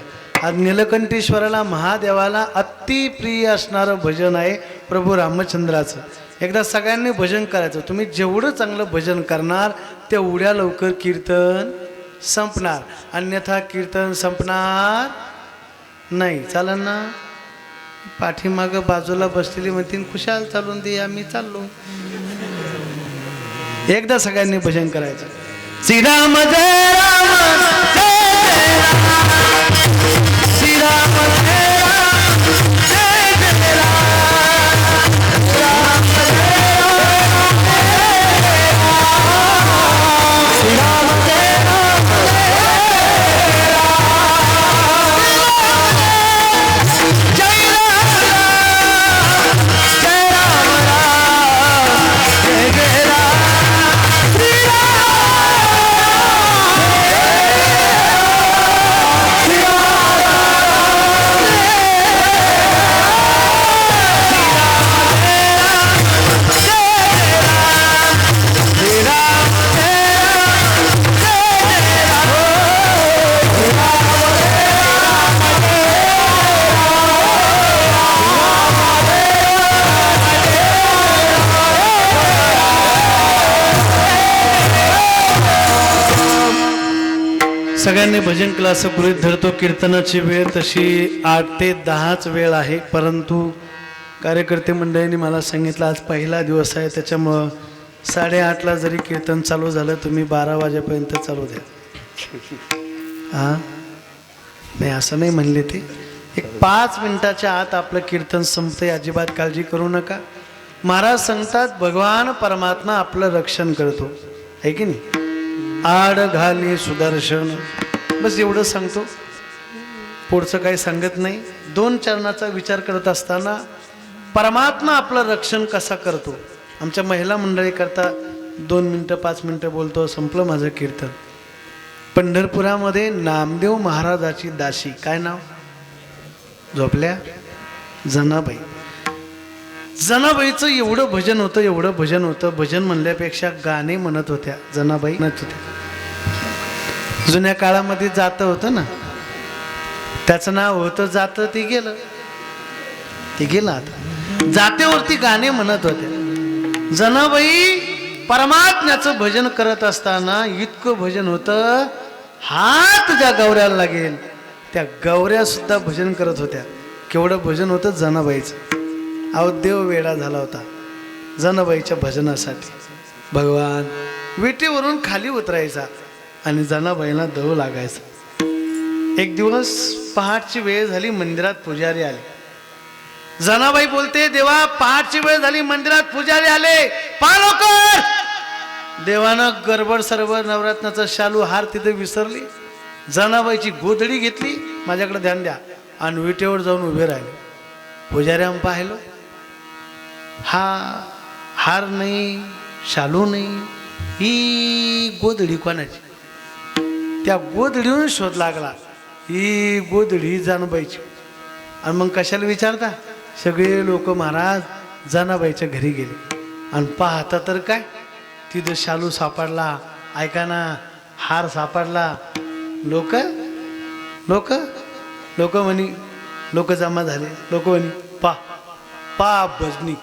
आज नीलकंठेश्वराला, महादेवाला अति प्रिय असणारं भजन आहे प्रभू रामचंद्राचं. एकदा सगळ्यांनी भजन करायचं. तुम्ही जेवढं चांगलं भजन करणार तेवढ्या लवकर कीर्तन संपणार, अन्यथा कीर्तन संपणार नाही. चालेल ना? पाठीमागं बाजूला बसलेली म्हणतील खुशाल चालून दे, आम्ही चाललो. एकदा सगळ्यांनी भजन करायचं. श्रीराम जय राम जय राम, श्रीराम जय राम जय जय राम. सगळ्यांनी भजन क्लास गृहीत धरतो. कीर्तनाची वेळ तशी 8 ते 10च वेळ आहे, परंतु कार्यकर्ते मंडळींनी मला सांगितलं आज पहिला दिवस आहे, त्याच्यामुळं 8:30ला जरी कीर्तन चालू झालं तुम्ही 12 वाजेपर्यंत चालू द्या. हां नाही असं नाही म्हणले ते. एक 5 मिनिटाच्या आत आपलं कीर्तन संपतंय, अजिबात काळजी करू नका. महाराज सांगतात भगवान परमात्मा आपलं रक्षण करतो, आहे की नाही. आड घाली सुदर्शन, बस एवढं सांगतो, पुढचं काही सांगत नाही. 2 चरणाचा विचार करत असताना परमात्मा आपलं रक्षण कसा करतो. आमच्या महिला मंडळी करता 2 मिनटं 5 मिनटं बोलतो, संपलं माझं कीर्तन. पंढरपुरामध्ये नामदेव महाराजाची दासी, काय नाव झोपल्या, जनाबाई. जनाबाईचं एवढं भजन होतं, एवढं भजन होतं, भजन म्हणल्यापेक्षा गाणे म्हणत होत्या जनाबाई, म्हणत होत्या. जुन्या काळामध्ये जातं होतं ना, त्याचं नाव होतं जातं, ते गेलं आता. जातेवरती गाणे म्हणत होत्या. जनाबाई परमात्म्याचं भजन करत असताना इतकं भजन होतं, हात ज्या गौऱ्याला लागेल त्या गौऱ्या सुद्धा भजन करत होत्या. केवढं भजन होतं जनाबाईचं. अहो देव वेडा झाला होता जनाबाईच्या भजनासाठी. भगवान विटेवरून खाली उतरायचा आणि जनाबाईला दळू लागायचा. एक दिवस पहाटची वेळ झाली, मंदिरात पुजारी आले. जनाबाई बोलते, देवा पहाटची वेळ झाली, मंदिरात पुजारी आले, पहा लवकर. देवानं गडबड सर्व नवरत्नाचा शालू हार तिथे विसरली. जनाबाईची गोधडी घेतली, माझ्याकडे ध्यान द्या, आणि विटेवर जाऊन उभे राहिले. पुजारी आम पाहिलं, हा हार नाही, शालू नाही, ही गोधडी कोणाची. त्या गोधडीवरून शोध लागला, ही गोधडी जनाबाईची. आणि मग कशाला विचारता, सगळे लोक महाराज जनाबाईच्या घरी गेले आणि पाहता तर काय, तिथं शालू सापडला, ऐका ना, हार सापडला. लोक लोक लोक म्हणी, लोक जमा झाले. लोक म्हणी पा भजनी,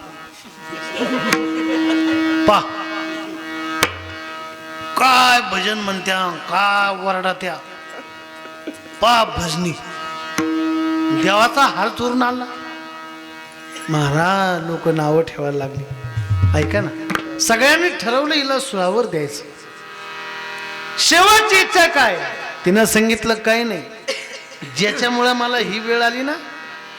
पा काय भजन म्हणत्या, काय वरडा त्या, पा भजनी. देवाचा हार चोरून आणला. महाराज लोक नावं ठेवायला लागली. ऐका ना, सगळ्यांनी ठरवलं हिला सुळावर द्यायचं. शेवटची इच्छा काय, तिनं सांगितलं काही नाही, ज्याच्यामुळे मला ही वेळ आली ना,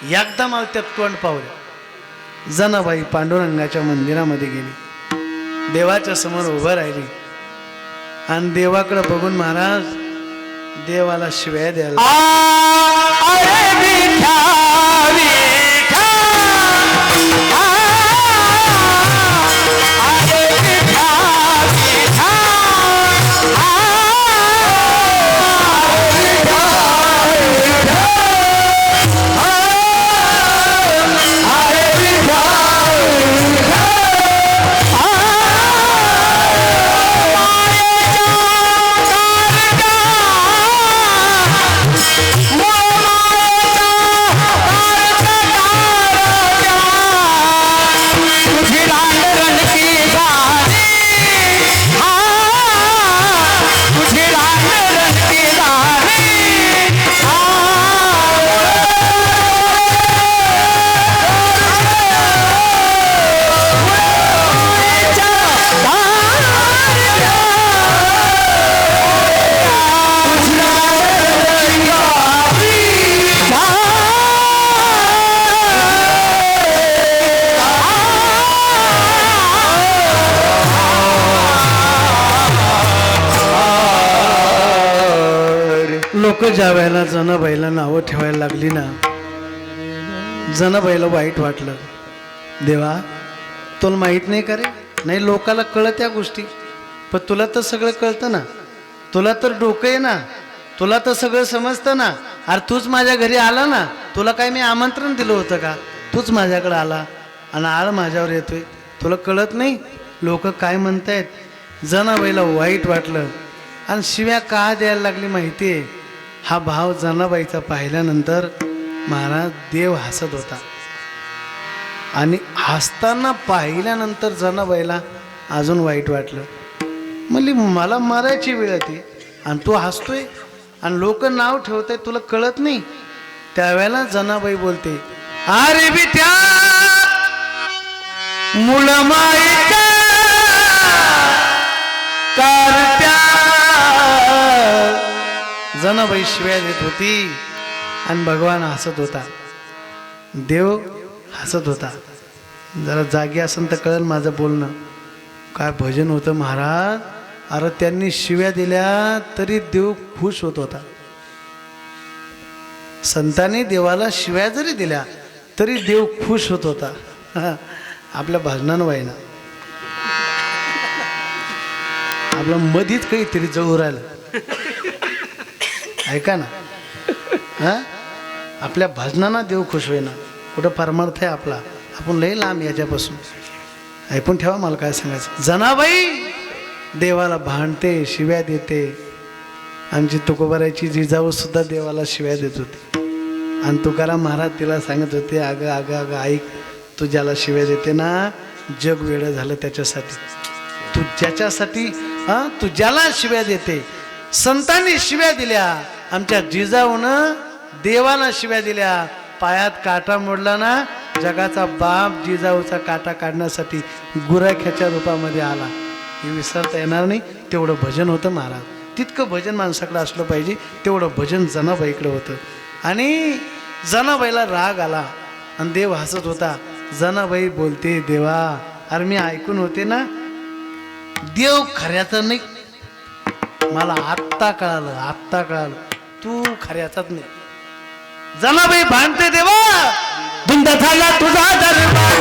एकदा मला त्यात तोंड पावलं. जनाबाई पांडुरंगाच्या मंदिरामध्ये गेली, देवाच्या समोर उभं राहिली आणि देवाकडे बघून महाराज देवाला शिव्या द्यायला. लोक ज्या वेळेला जनाबाईला नावं ठेवायला लागली ना, जनाबाईला वाईट वाटलं. देवा तुला माहीत नाही का रे, नाही लोकाला कळत त्या गोष्टी, पण तुला तर सगळं कळतं ना, तुला तर डोकं आहे ना, तुला तर सगळं समजतं ना. अरे तूच माझ्या घरी आला ना, तुला काय मी आमंत्रण दिलं होतं का, तूच माझ्याकडे आला आणि आळ माझ्यावर येतोय, तुला कळत नाही लोक काय म्हणतायत. जनाबाईला वाईट वाटलं आणि शिव्या का द्यायला लागली माहिती आहे. हा भाव जनाबाईचा पाहिल्यानंतर महाराज देव हसत होता आणि हसताना पाहिल्यानंतर जनाबाईला अजून वाईट वाटलं. म्हणली मला मारायची वेळ येते आणि तू हसतोय. आणि लोक नाव ठेवते तुला कळत नाही. त्यावेळेला जनाबाई बोलते, अरे बिट्या मुलं माईच्या कारत्या. जनाबाई शिव्या देत होती आणि भगवान हसत होता, देव हसत होता. जरा जागी असेल तर कळेल माझं बोलणं. काय भजन होतं महाराज. अरे त्यांनी शिव्या दिल्या तरी देव खुश होत होता. संतांनी देवाला शिव्या जरी दिल्या तरी देव खुश होत होता. आपल्या भजनानं व्हायना आपलं मधीच काहीतरी जळू राहिलं. ऐका ना, हा आपल्या भजनानं देव खुश होईना. कुठं परमार्थ आहे आपला, आपण लई लांब याच्यापासून. ऐकून ठेवा मला काय सांगायचं. जनाबाई देवाला भांडते, शिव्या देते. आमची तुकोबाराची जिजाऊ सुद्धा देवाला शिव्या देत होती. आणि तुकाराम महाराज तिला सांगत होते, अगं अगं अगं ऐक, तू ज्याला शिव्या देते ना जग वेडं झालं त्याच्यासाठी. तू ज्याच्यासाठी तू ज्याला शिव्या देते. संतांनी शिव्या दिल्या, आमच्या जिजाऊनं देवाला शिव्या दिल्या. पायात काटा मोडला ना, जगाचा बाप जिजाऊचा काटा काढण्यासाठी गुराख्याच्या रूपामध्ये आला. हे विसरता येणार नाही. तेवढं भजन होतं महाराज. तितकं भजन माणसाकडे असलं पाहिजे, तेवढं भजन जनाबाईकडे होतं. आणि जनाबाईला राग आला आणि देव हसत होता. जनाबाई बोलते, देवा अरे मी ऐकून होते ना, देव खऱ्याचा नाही. मला आत्ता कळालं तू खऱ्याचाच नाही. जनाबाई भांडते, देवा धुंद झाला तुझा दरबार,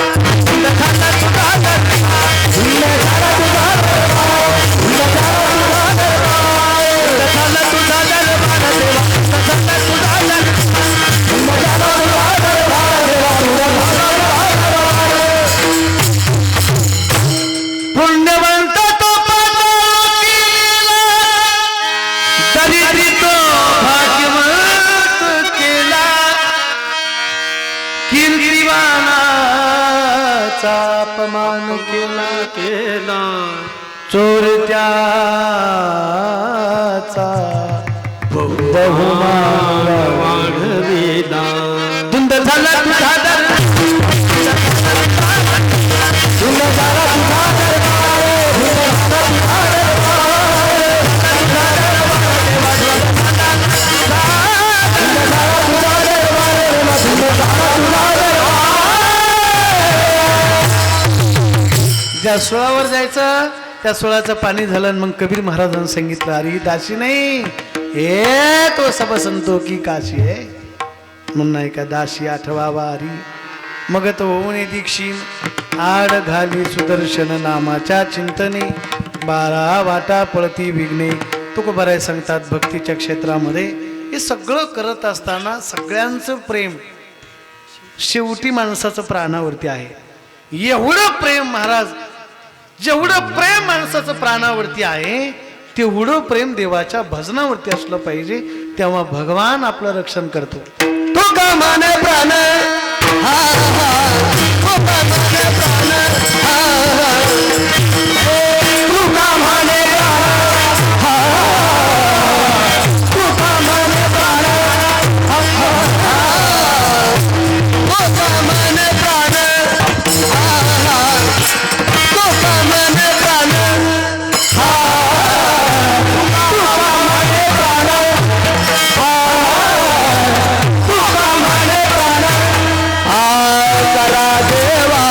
धुंद झाला तुझा दरबार, धुंद झाला तुझा दरबार, धुंद झाला तुझा दरबार, धुंद झाला तुझा दरबार देवा, धुंद झाला तुझा दरबार, धुंद झाला तुझा दरबार देवा, धुंद झाला तुझा दरबार. पुण्यवंत तो पातळ केला, दरिद्री तो भाग्यवंत केला. कीर्तिवानाचा अपमान केला, चोरट्याचा बहुमान वाढविला. धुंद झाला तुझा दरबार, धुंद झाला तुझा ज्या सुळावर जायचं त्या सुळाचं पाणी झालं. आणि मग कबीर महाराजांनी सांगितलं, अरे ही दाशी नाही, हे तो सब संतो की काशी आहे. म्हणून नाही का, दाशी आठवावा हरी मग तो होऊन दीक्षिण. आड घाली सुदर्शन नामाच्या चिंतने, 12 वाटा पळती विघ्ने. तुकोबाराय सांगतात, भक्तीच्या क्षेत्रामध्ये हे सगळं करत असताना सगळ्यांचं प्रेम शेवटी माणसाचं प्राणावरती आहे. एवढं प्रेम महाराज, जेवढं प्रेम माणसाचं प्राणावरती आहे तेवढं प्रेम देवाच्या भजनावरती असलं पाहिजे. तेव्हा भगवान आपलं रक्षण करतो. तो का माने प्राण, हा तो का माने प्राण, तू का माने तू का माने प्राण, तो का माने प्राण, तो का माने प्राण, करा देवा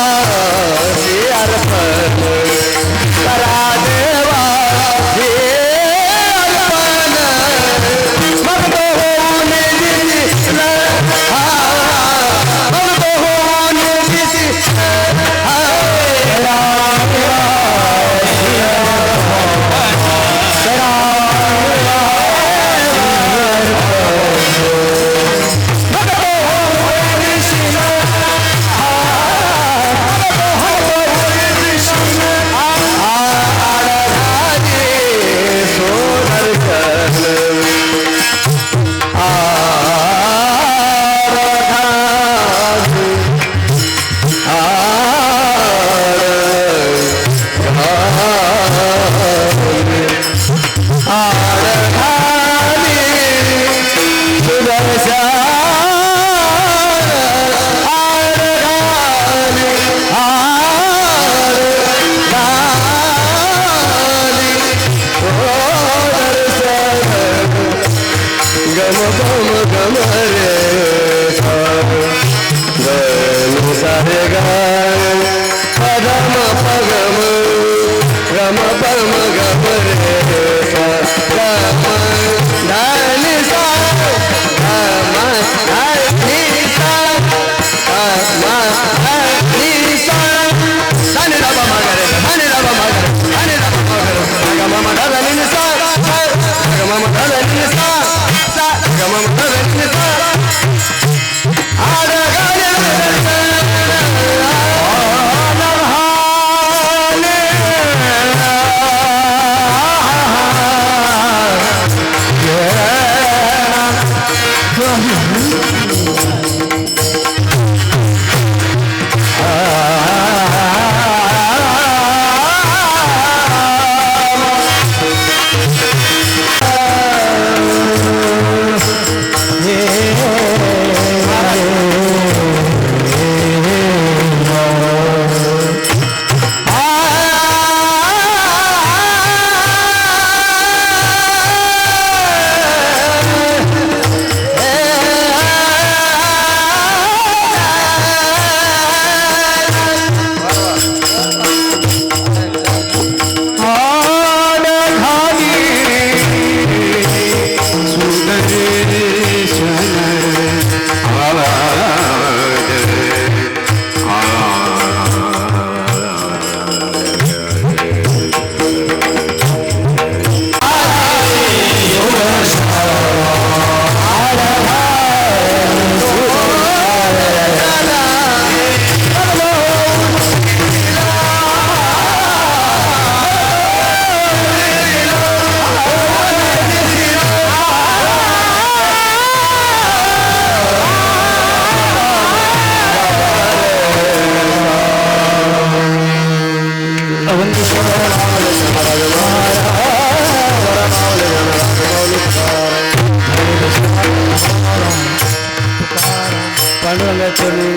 चरणी,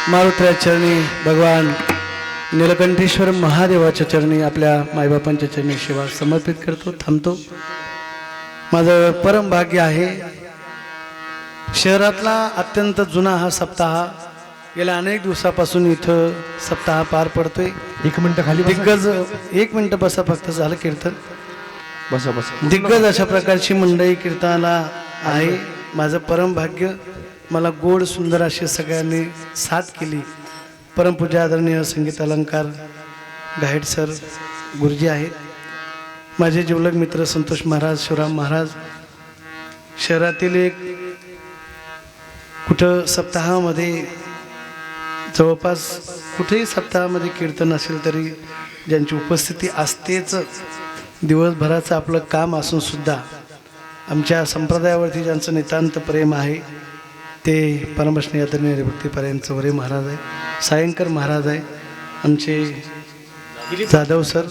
मारुतीच्या चरणी, भगवान नीलकंठेश्वर महादेवाच्या चरणी, आपल्या मायबापांच्या चरणी सेवा समर्पित करतो. थांबतो. माझं परम भाग्य आहे, शहरातला अत्यंत जुना हा सप्ताह गेल्या अनेक दिवसापासून इथं सप्ताह पार पडतोय. 1 मिनिट खाली दिग्गज 1 मिनिट बसा, फक्त झालं कीर्तन. बसा बसा. दिग्गज अशा प्रकारची मंडळी कीर्तनाला आहे. माझं परम भाग्य, मला गोड सुंदर अशी सगळ्यांनी साथ केली. परमपूज्य आदरणीय संगीत अलंकार गाईड सर गुरुजी आहेत. माझे जिवलग मित्र संतोष महाराज, शिवराम महाराज. शहरातील एक कुठं सप्ताहामध्ये, जवळपास कुठेही सप्ताहामध्ये कीर्तन असेल तरी ज्यांची उपस्थिती असतेच, दिवसभराचं आपलं काम असून सुद्धा आमच्या संप्रदायावरती ज्यांचं नितांत प्रेम आहे ते परमश्री आदरणीय हरिभक्तीपरायण चौरे महाराज आहे, सायंकर महाराज आहे, आमचे जाधव सर,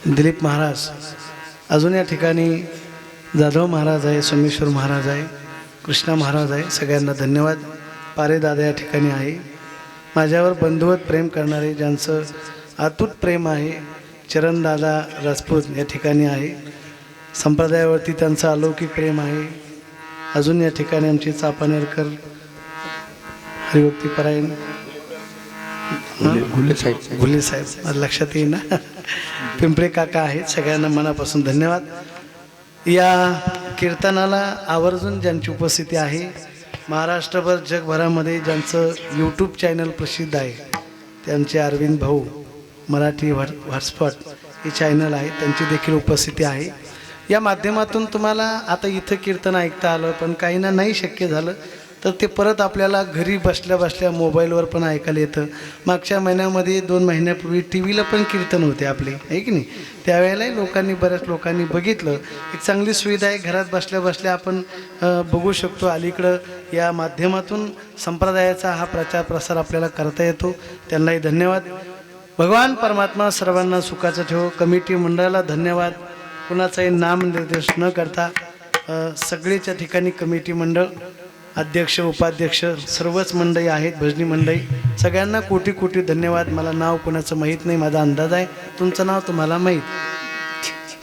दिलीप महाराज, अजून या ठिकाणी जाधव महाराज आहे, सोमेश्वर महाराज आहे, कृष्णा महाराज आहे. सगळ्यांना धन्यवाद. पारे दादा या ठिकाणी आहे. माझ्यावर बंधुवत प्रेम करणारे ज्यांचं अतूट प्रेम आहे, चरण दादा राजपूत या ठिकाणी आहे. संप्रदायावरती त्यांचं अलौकिक प्रेम आहे. अजून या ठिकाणी आमचे चापानेरकर हरिभक्तीपरायण घुले साहेब लक्षात येईना, पिंपळे काका आहेत. सगळ्यांना मनापासून धन्यवाद. या कीर्तनाला आवर्जून ज्यांची उपस्थिती आहे, महाराष्ट्रभर जगभरामध्ये ज्यांचं यूट्यूब चॅनल प्रसिद्ध आहे त्यांचे अरविंद भाऊ मराठी हॉटस्पॉट हे चॅनल आहे, त्यांची देखील उपस्थिती आहे. या माध्यमातून तुम्हाला आता इथं कीर्तन ऐकता आलं, पण काहींना नाही शक्य झालं तर ते परत आपल्याला घरी बसल्या बसल्या मोबाईलवर पण ऐकायला येतं. मागच्या महिन्यामध्ये 2 महिन्यापूर्वी टी व्हीला पण कीर्तन होते आपले, आहे की नाही. त्यावेळेलाही लोकांनी, बऱ्याच लोकांनी बघितलं. एक चांगली सुविधा आहे, घरात बसल्या बसल्या आपण बघू शकतो. अलीकडं या माध्यमातून संप्रदायाचा हा प्रचार प्रसार आपल्याला करता येतो. त्यांनाही धन्यवाद. भगवान परमात्मा सर्वांना सुखाचं ठेवो. कमिटी मंडळाला धन्यवाद. कुणाचाही नामनिर्देश न करता सगळेच्या ठिकाणी कमिटी मंडळ, अध्यक्ष, उपाध्यक्ष सर्वच मंडळी आहेत, भजनी मंडळी, सगळ्यांना कोटी कोटी धन्यवाद. मला नाव कोणाचं माहीत नाही, माझा अंदाज आहे, तुमचं नाव तुम्हाला माहीत.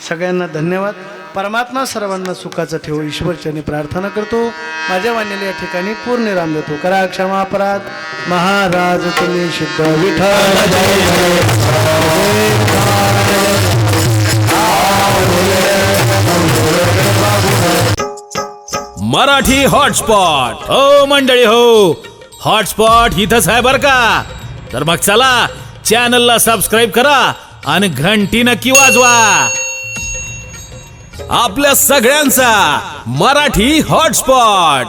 सगळ्यांना धन्यवाद. परमात्मा सर्वांना सुखाचं ठेवो, ईश्वरचरणी प्रार्थना करतो. माझ्या वाणीला या ठिकाणी पूर्ण विराम देतो. करा क्षमा अपराध. महाराज तुम्ही शुद्ध विठ्ठल. मराठी हॉटस्पॉट हो मंडळी हो, हॉटस्पॉट इथंच आहे बर का. तर मग चला चॅनलला सबस्क्राईब करा आणि घंटी नक्की वाजवा. आपल्या सगळ्यांचा मराठी हॉटस्पॉट.